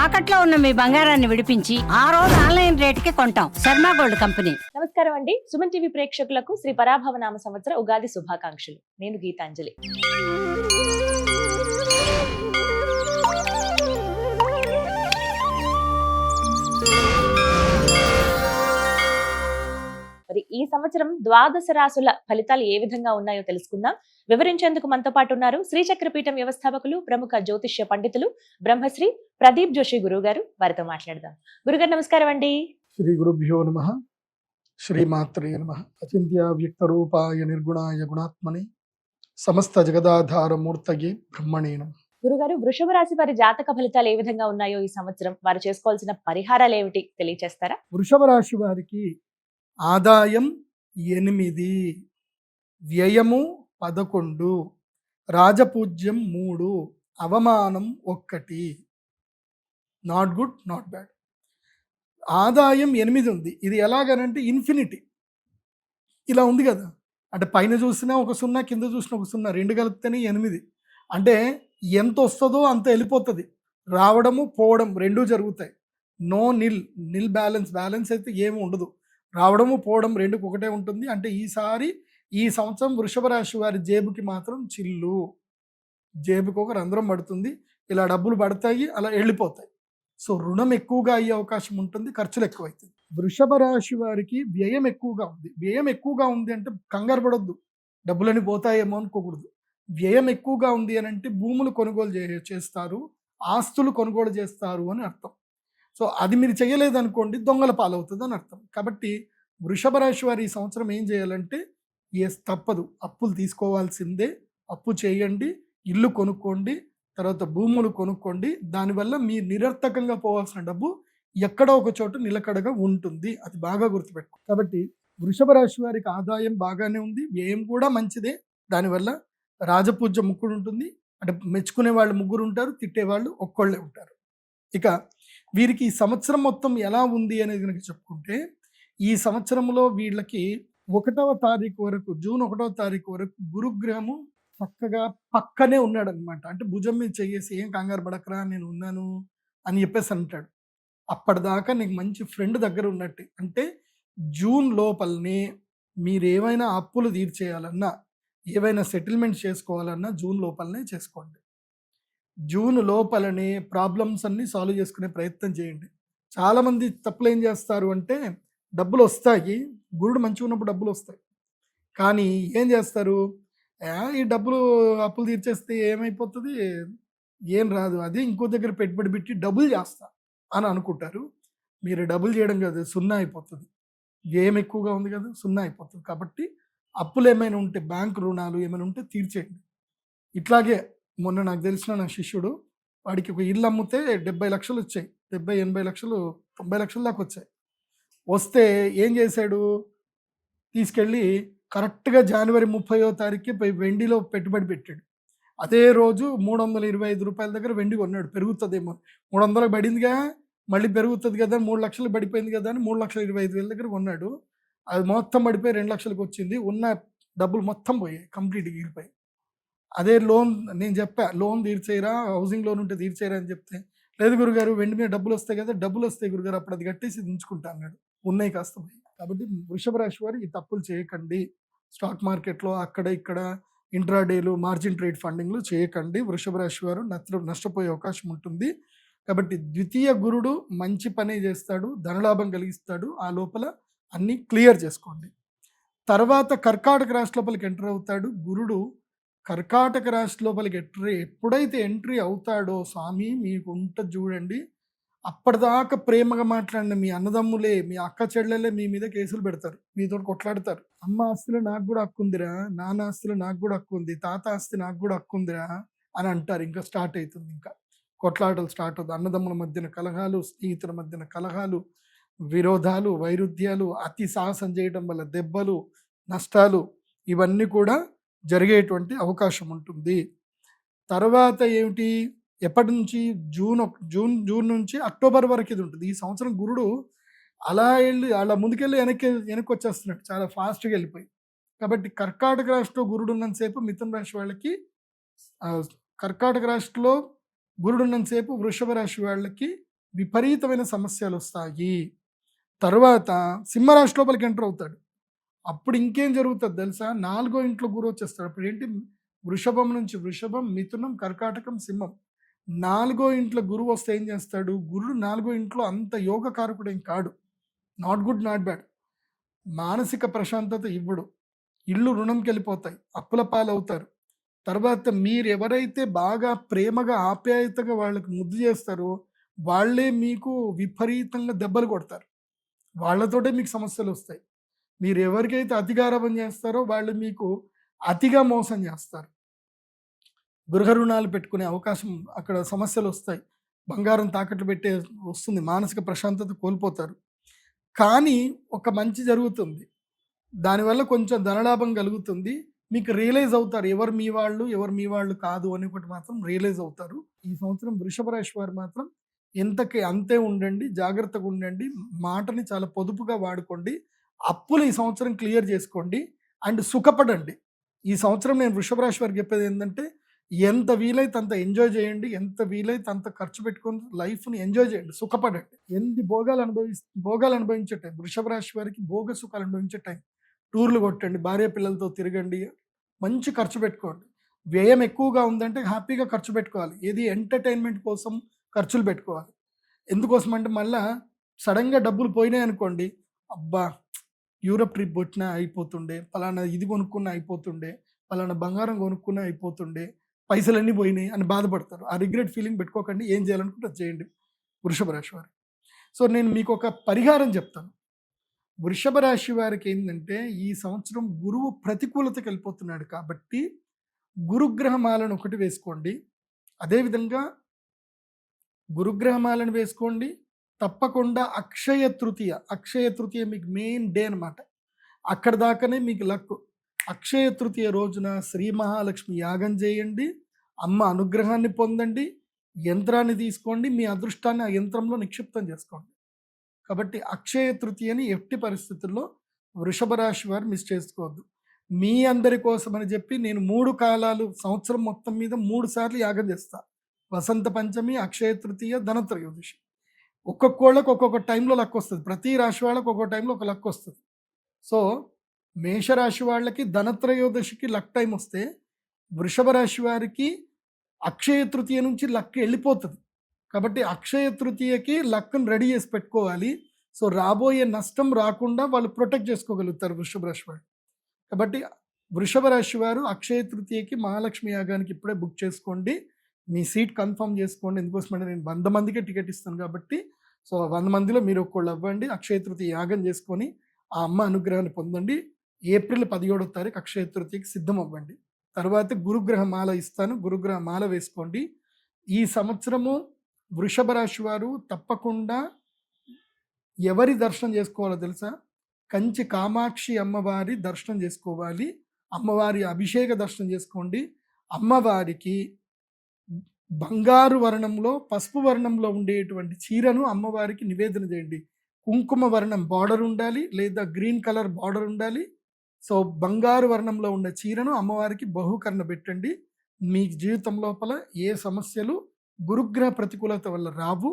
తాకట్లో ఉన్న మీ బంగారాన్ని విడిపించి ఆ రోజు ఆన్లైన్ రేటుకి కొంటాం. Sharma gold company. నమస్కారం అండి. సుమన్ టీవీ ప్రేక్షకులకు శ్రీ పరాభవ నామ సంవత్సర ఉగాది శుభాకాంక్షలు. నేను గీతాంజలి. మరి ఈ సంవత్సరం ద్వాదశ రాసుల ఫలితాలు ఏ విధంగా ఉన్నాయో తెలుసుకుందాం. వివరించేందుకు మనతో పాటు ఉన్నారు శ్రీచక్రపీఠం వ్యవస్థాపకులు, ప్రముఖ జ్యోతిష్య పండితులు బ్రహ్మశ్రీ ప్రదీప్ జోషి గురువు గారు. వారితో మాట్లాడదాం. గురుగారు నమస్కారం అండి. శ్రీ గురుభ్యో నమః. శ్రీమాత్రే నమః. అచింత్య వ్యక్త రూపాయ నిర్గుణాయ గుణాత్మని సమస్త జగదాధార మూర్తయే బ్రహ్మణే నమః. గురుగారు, వృషభ రాశి వారి జాతక ఫలితాలు ఏ విధంగా ఉన్నాయో ఈ సంవత్సరం వారు చేసుకోవాల్సిన పరిహారాలు ఏమిటి తెలియచేస్తారా? వృషభ రాశి వారికి ఆదాయం 8, వ్యయము 11, రాజపూజ్యం 3, అవమానం 1. Not good, not bad. ఆదాయం 8 ఉంది. ఇది ఎలాగనంటే ఇన్ఫినిటీ ఇలా ఉంది కదా. అంటే పైన చూసినా ఒక 0, కింద చూసినా ఒక 0, 2 కలిపితేనే 8. అంటే ఎంత వస్తుందో అంత వెళ్ళిపోతుంది. రావడము పోవడం 2 జరుగుతాయి. నో నిల్ బ్యాలెన్స్ అయితే ఏమి ఉండదు. రావడము పోవడం 2కి ఒకటే ఉంటుంది. అంటే ఈ సంవత్సరం వృషభ రాశి వారి జేబుకి మాత్రం చిల్లు, జేబుకి ఒక రంధ్రం పడుతుంది. ఇలా డబ్బులు పడతాయి, అలా వెళ్ళిపోతాయి. సో రుణం ఎక్కువగా అయ్యే అవకాశం ఉంటుంది, ఖర్చులు ఎక్కువైతుంది. వృషభ రాశి వారికి వ్యయం ఎక్కువగా ఉంది. వ్యయం ఎక్కువగా ఉంది అంటే కంగారు పడొద్దు, డబ్బులని పోతాయేమో అనుకోకూడదు. వ్యయం ఎక్కువగా ఉంది అని అంటే భూములు కొనుగోలు చేస్తారు, ఆస్తులు కొనుగోలు చేస్తారు అని అర్థం. సో అది మీరు చేయలేదనుకోండి, దొంగల పాలవుతుంది అని అర్థం. కాబట్టి వృషభ రాశి వారు ఈ సంవత్సరం ఏం చేయాలంటే, తప్పదు, అప్పులు తీసుకోవాల్సిందే. అప్పు చేయండి, ఇల్లు కొనుక్కోండి, తర్వాత భూములు కొనుక్కోండి. దానివల్ల మీ నిరర్థకంగా పోవాల్సిన డబ్బు ఎక్కడో ఒక చోట నిలకడగా ఉంటుంది. అది బాగా గుర్తుపెట్టుకో. కాబట్టి వృషభ రాశి వారికి ఆదాయం బాగానే ఉంది, వ్యయం కూడా మంచిదే. దానివల్ల రాజపూజ్య ముగ్గురు ఉంటుంది. అంటే మెచ్చుకునే వాళ్ళు 3 ఉంటారు, తిట్టేవాళ్ళు ఒక్కళ్ళే ఉంటారు. ఇక వీరికి ఈ సంవత్సరం మొత్తం ఎలా ఉంది అనేది కనుక చెప్పుకుంటే, ఈ సంవత్సరంలో వీళ్ళకి 1వ తారీఖు వరకు, జూన్ 1వ తారీఖు వరకు గురుగ్రహము చక్కగా పక్కనే ఉన్నాడు అనమాట. అంటే భుజం మీద చెయ్యేసి ఏం కంగారు పడకరా, నేను ఉన్నాను అని చెప్పేసి అంటాడు. అప్పటిదాకా నీకు మంచి ఫ్రెండ్ దగ్గర ఉన్నట్టు. అంటే జూన్ లోపలనే మీరు ఏమైనా అప్పులు తీర్చేయాలన్నా, ఏవైనా సెటిల్మెంట్ చేసుకోవాలన్నా జూన్ లోపలనే చేసుకోండి. జూన్ లోపలనే ప్రాబ్లమ్స్ అన్నీ సాల్వ్ చేసుకునే ప్రయత్నం చేయండి. చాలామంది తప్పులు ఏం చేస్తారు అంటే, డబ్బులు వస్తాయి, గురుడు మంచిగా ఉన్నప్పుడు డబ్బులు వస్తాయి, కానీ ఏం చేస్తారు, ఈ డబ్బులు అప్పులు తీర్చేస్తే ఏమైపోతుంది, ఏం రాదు, అది ఇంకో దగ్గర పెట్టుబడి పెట్టి డబ్బులు చేస్తా అని అనుకుంటారు. మీరు డబ్బులు చేయడం కాదు, 0 అయిపోతుంది. వ్యయం ఎక్కువగా ఉంది కదా, 0 అయిపోతుంది. కాబట్టి అప్పులు ఏమైనా ఉంటే, బ్యాంక్ రుణాలు ఏమైనా ఉంటే తీర్చేయండి. ఇట్లాగే మొన్న నాకు తెలిసిన నా శిష్యుడు, వాడికి ఒక ఇల్లు అమ్మితే 70 లక్షలు వచ్చాయి. 70, 80 లక్షలు, 90 లక్షల దాకా వచ్చాయి. వస్తే ఏం చేశాడు, తీసుకెళ్ళి కరెక్ట్గా జనవరి 30వ తారీఖుకి వెండిలో పెట్టుబడి పెట్టాడు. అదే రోజు 325 రూపాయల దగ్గర వెండి కొన్నాడు. పెరుగుతుందేమో, 300 పడిందిగా, మళ్ళీ పెరుగుతుంది కదా, 3 లక్షలు పడిపోయింది కదా అని 3,25,000 దగ్గర కొన్నాడు. అది మొత్తం పడిపోయి 2 లక్షలకు వచ్చింది. ఉన్న డబ్బులు మొత్తం పోయాయి, కంప్లీట్గా ఎగిరిపోయాయి. అదే లోన్, నేను చెప్పా లోన్ తీర్చేయరా, హౌసింగ్ లోన్ ఉంటే తీర్చేయరా అని చెప్తే, లేదు గురుగారు వెండి మీద డబ్బులు వస్తాయి కదా, డబ్బులు వస్తాయి గురుగారు, అప్పుడు అది కట్టేసి ఉంచుకుంటా అన్నాడు. ఉన్నాయి కాస్త పోయి. కాబట్టి వృషభ రాశి వారు ఈ తప్పులు చేయకండి. స్టాక్ మార్కెట్లో అక్కడ ఇక్కడ ఇంట్రాడేలు, మార్జిన్ ట్రేడ్ ఫండింగ్లు చేయకండి. వృషభ రాశి వారు నష్టపోయే అవకాశం ఉంటుంది. కాబట్టి ద్వితీయ గురుడు మంచి పనే చేస్తాడు, ధనలాభం కలిగిస్తాడు. ఆ లోపల అన్నీ క్లియర్ చేసుకోండి. తర్వాత కర్కాటక రాశి లోపలికి ఎంటర్ అవుతాడు గురుడు. కర్కాటక రాశి లోపలికి ఎప్పుడైతే ఎంట్రీ అవుతాడో, స్వామి మీకు ఉంటుంది చూడండి, అప్పటిదాకా ప్రేమగా మాట్లాడిన మీ అన్నదమ్ములే, మీ అక్క చెల్లెలే మీ మీద కేసులు పెడతారు, మీతో కొట్లాడతారు. అమ్మ ఆస్తులు నాకు కూడా హక్కుందిరా, నాన్న ఆస్తులు నాకు కూడా హక్కుంది, తాత ఆస్తి నాకు కూడా హక్కుందిరా అని అంటారు. ఇంకా స్టార్ట్ అవుతుంది, ఇంకా కొట్లాటలు స్టార్ట్ అవుతుంది. అన్నదమ్ముల మధ్యన కలహాలు, స్నేహితుల మధ్యన కలహాలు, విరోధాలు, వైరుధ్యాలు, అతి సాహసం చేయడం వల్ల దెబ్బలు, నష్టాలు, ఇవన్నీ కూడా జరిగేటువంటి అవకాశం ఉంటుంది. తర్వాత ఏమిటి, ఎప్పటి నుంచి, జూన్ నుంచి అక్టోబర్ వరకు ఇది ఉంటుంది. ఈ సంవత్సరం గురుడు అలా ముందుకెళ్ళి వెనక్కి వచ్చేస్తున్నాడు, చాలా ఫాస్ట్గా వెళ్ళిపోయి. కాబట్టి కర్కాటక రాశిలో గురుడు ఉన్నంతసేపు మిథున రాశి వాళ్ళకి, కర్కాటక రాశిలో గురుడు ఉన్నంతసేపు వృషభ రాశి వాళ్ళకి విపరీతమైన సమస్యలు వస్తాయి. తర్వాత సింహరాశి లోపలికి ఎంటర్ అవుతాడు. అప్పుడు ఇంకేం జరుగుతుంది తెలుసా? 4వ ఇంట్లో గురువు వచ్చేస్తాడు. అప్పుడు ఏంటి, వృషభం నుంచి వృషభం, మిథునం, కర్కాటకం, సింహం. 4వ ఇంట్లో గురువు వస్తే ఏం చేస్తాడు? గురుడు 4వ ఇంట్లో అంత యోగకారకుడేం కాడు. Not good, not bad. మానసిక ప్రశాంతత ఇవ్వడు. ఇల్లు రుణంకి వెళ్ళిపోతాయి, అప్పుల పాలవుతారు. తర్వాత మీరు ఎవరైతే బాగా ప్రేమగా ఆప్యాయతగా వాళ్ళకి ముద్దు చేస్తారో వాళ్ళే మీకు విపరీతంగా దెబ్బలు కొడతారు. వాళ్ళతోటే మీకు సమస్యలు వస్తాయి. మీరు ఎవరికైతే అతిగారాబం చేస్తారో వాళ్ళు మీకు అతిగా మోసం చేస్తారు. గృహ రుణాలు పెట్టుకునే అవకాశం, అక్కడ సమస్యలు వస్తాయి. బంగారం తాకట్టు పెట్టే వస్తుంది. మానసిక ప్రశాంతత కోల్పోతారు. కానీ ఒక మంచి జరుగుతుంది. దానివల్ల కొంచెం ధనలాభం కలుగుతుంది. మీకు రియలైజ్ అవుతారు ఎవరు మీ వాళ్ళు, ఎవరు మీ వాళ్ళు కాదు అని ఒకటి మాత్రం రియలైజ్ అవుతారు. ఈ సంవత్సరం వృషభ రాశి వారు మాత్రం ఎంతకి అంతే ఉండండి, జాగ్రత్తగా ఉండండి, మాటని చాలా పొదుపుగా వాడుకోండి, అప్పులు ఈ సంవత్సరం క్లియర్ చేసుకోండి అండ్ సుఖపడండి. ఈ సంవత్సరం నేను వృషభ రాశి వారికి చెప్పేది ఏంటంటే, ఎంత వీలైతే అంత ఎంజాయ్ చేయండి, ఎంత వీలైతే అంత ఖర్చు పెట్టుకొని లైఫ్ని ఎంజాయ్ చేయండి, సుఖపడండి. ఎన్ని భోగాలు అనుభవించే టైం వృషభ రాశి వారికి, భోగ సుఖాలు అనుభవించే టైం. టూర్లు కొట్టండి, భార్య పిల్లలతో తిరగండి, మంచి ఖర్చు పెట్టుకోండి. వ్యయం ఎక్కువగా ఉందంటే హ్యాపీగా ఖర్చు పెట్టుకోవాలి. ఏది ఎంటర్టైన్మెంట్ కోసం ఖర్చులు పెట్టుకోవాలి. ఎందుకోసం అంటే మళ్ళా సడన్గా డబ్బులు పోయినాయి అనుకోండి, అబ్బా యూరప్ ట్రిప్ కొట్టినా అయిపోతుండే, పలానా ఇది కొనుక్కున్నా అయిపోతుండే, పలానా బంగారం కొనుక్కున్నా అయిపోతుండే, పైసలన్నీ పోయినాయి అని బాధపడతారు. ఆ రిగ్రెట్ ఫీలింగ్ పెట్టుకోకండి. ఏం చేయాలనుకుంటే అది చేయండి వృషభ రాశి వారు. సో నేను మీకు ఒక పరిహారం చెప్తాను. వృషభ రాశి వారికి ఏంటంటే, ఈ సంవత్సరం గురువు ప్రతికూలతకి వెళ్ళిపోతున్నాడు కాబట్టి గురుగ్రహమాలను ఒకటి వేసుకోండి. అదేవిధంగా గురుగ్రహమాలను వేసుకోండి. తప్పకుండా అక్షయ తృతీయ మీకు మెయిన్ డే అనమాట. అక్కడ దాకానే మీకు లక్. అక్షయ తృతీయ రోజున శ్రీ మహాలక్ష్మి యాగం చేయండి, అమ్మ అనుగ్రహాన్ని పొందండి, యంత్రాన్ని తీసుకోండి, మీ అదృష్టాన్ని ఆ యంత్రంలో నిక్షిప్తం చేసుకోండి. కాబట్టి అక్షయ తృతీయని ఎట్టి పరిస్థితుల్లో వృషభ రాశి వారు మిస్ చేసుకోవద్దు. మీ అందరి కోసం అని చెప్పి నేను 3 కాలాలు సంవత్సరం మొత్తం మీద 3 సార్లు యాగం చేస్తా. వసంత పంచమి, అక్షయ తృతీయ, ధనత్రయోదశి. ఒక్కొక్కళ్ళకి ఒక్కొక్క టైంలో లక్ వస్తుంది. ప్రతి రాశి వాళ్ళకి ఒక్కొక్క టైంలో ఒక లక్ వస్తుంది. సో మేషరాశి వాళ్ళకి ధనత్రయోదశికి లక్ టైం వస్తే, వృషభ రాశి వారికి అక్షయ తృతీయ నుంచి లక్ వెళ్ళిపోతుంది. కాబట్టి అక్షయ తృతీయకి లక్ను రెడీ చేసి పెట్టుకోవాలి. సో రాబోయే నష్టం రాకుండా వాళ్ళు ప్రొటెక్ట్ చేసుకోగలుగుతారు వృషభ రాశి వారు. కాబట్టి వృషభ రాశి వారు అక్షయ తృతీయకి మహాలక్ష్మి యాగానికి ఇప్పుడే బుక్ చేసుకోండి. మీ సీట్ కన్ఫర్మ్ చేసుకోండి. ఎందుకోసమంటే నేను 100 మందికే టికెట్ ఇస్తాను కాబట్టి, సో 100 మందిలో మీరు ఒక్కళ్ళు అవ్వండి. అక్షయ తృతీయ యాగం చేసుకొని ఆ అమ్మ అనుగ్రహాన్ని పొందండి. ఏప్రిల్ 17వ తారీఖు అక్షయ తృతీయకి సిద్ధం అవ్వండి. తర్వాత గురుగ్రహ మాల ఇస్తాను, గురుగ్రహ మాల వేసుకోండి. ఈ సంవత్సరము వృషభ రాశి వారు తప్పకుండా ఎవరి దర్శనం చేసుకోవాలో తెలుసా? కంచి కామాక్షి అమ్మవారి దర్శనం చేసుకోవాలి. అమ్మవారి అభిషేక దర్శనం చేసుకోండి. అమ్మవారికి బంగారు వర్ణంలో, పసుపు వర్ణంలో ఉండేటువంటి చీరను అమ్మవారికి నివేదన చేయండి. కుంకుమ వర్ణం బార్డర్ ఉండాలి, లేదా గ్రీన్ కలర్ బార్డర్ ఉండాలి. సో బంగారు వర్ణంలో ఉన్న చీరను అమ్మవారికి బహుకరణ పెట్టండి. మీ జీవితం లోపల ఏ సమస్యలు గురుగ్రహ ప్రతికూలత వల్ల రావు.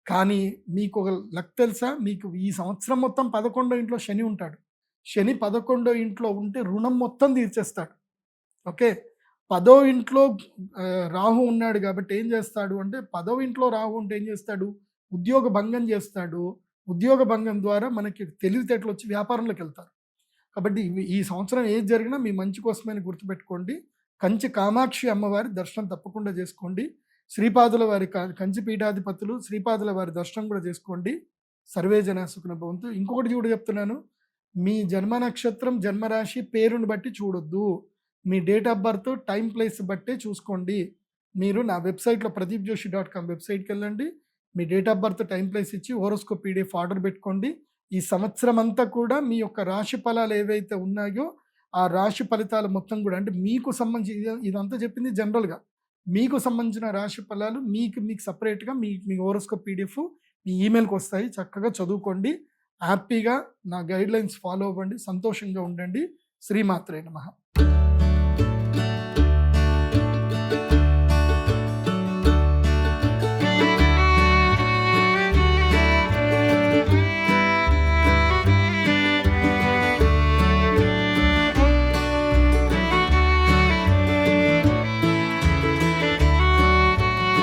కానీ మీకు ఒక లక్ తెలుసా? మీకు ఈ సంవత్సరం మొత్తం 11వ ఇంట్లో శని ఉంటాడు. శని 11వ ఇంట్లో ఉంటే రుణం మొత్తం తీర్చేస్తాడు. ఓకే, 10వ ఇంట్లో రాహు ఉన్నాడు కాబట్టి ఏం చేస్తాడు అంటే, 10వ ఇంట్లో రాహు ఉంటే ఏం చేస్తాడు? ఉద్యోగ భంగం చేస్తాడు. ఉద్యోగ భంగం ద్వారా మనకి తెలివితేటలు వచ్చి వ్యాపారంలోకి వెళ్తారు. కాబట్టి ఈ సంవత్సరం ఏది జరిగినా మీ మంచి కోసమని గుర్తుపెట్టుకోండి. కంచి కామాక్షి అమ్మవారి దర్శనం తప్పకుండా చేసుకోండి. శ్రీపాదుల వారి కంచి పీఠాధిపతులు శ్రీపాదుల వారి దర్శనం కూడా చేసుకోండి. సర్వే జన సుఖినో భవంతు. ఇంకొకటి చూడ చెప్తున్నాను, మీ జన్మ నక్షత్రం, జన్మరాశి పేరుని బట్టి చూడొద్దు. మీ date of birth, time, place బట్టే చూసుకోండి. మీరు నా వెబ్సైట్లో pradeepjoshi.com వెబ్సైట్కి వెళ్ళండి. మీ date of birth, time, place ఇచ్చి హోరోస్కోప్ PDF ఆర్డర్ పెట్టుకోండి. ఈ సంవత్సరం అంతా కూడా మీ యొక్క రాశి ఫలాలు ఏవైతే ఉన్నాయో ఆ రాశి ఫలితాలు మొత్తం కూడా, అంటే మీకు సంబంధించి ఇదంతా చెప్పింది జనరల్గా, మీకు సంబంధించిన రాశి ఫలాలు మీకు సపరేట్గా మీ హోరోస్కోప్ PDF మీ ఈమెయిల్కి వస్తాయి. చక్కగా చదువుకోండి, హ్యాపీగా నా గైడ్ లైన్స్ ఫాలో అవ్వండి, సంతోషంగా ఉండండి. శ్రీమాత్రే నమః.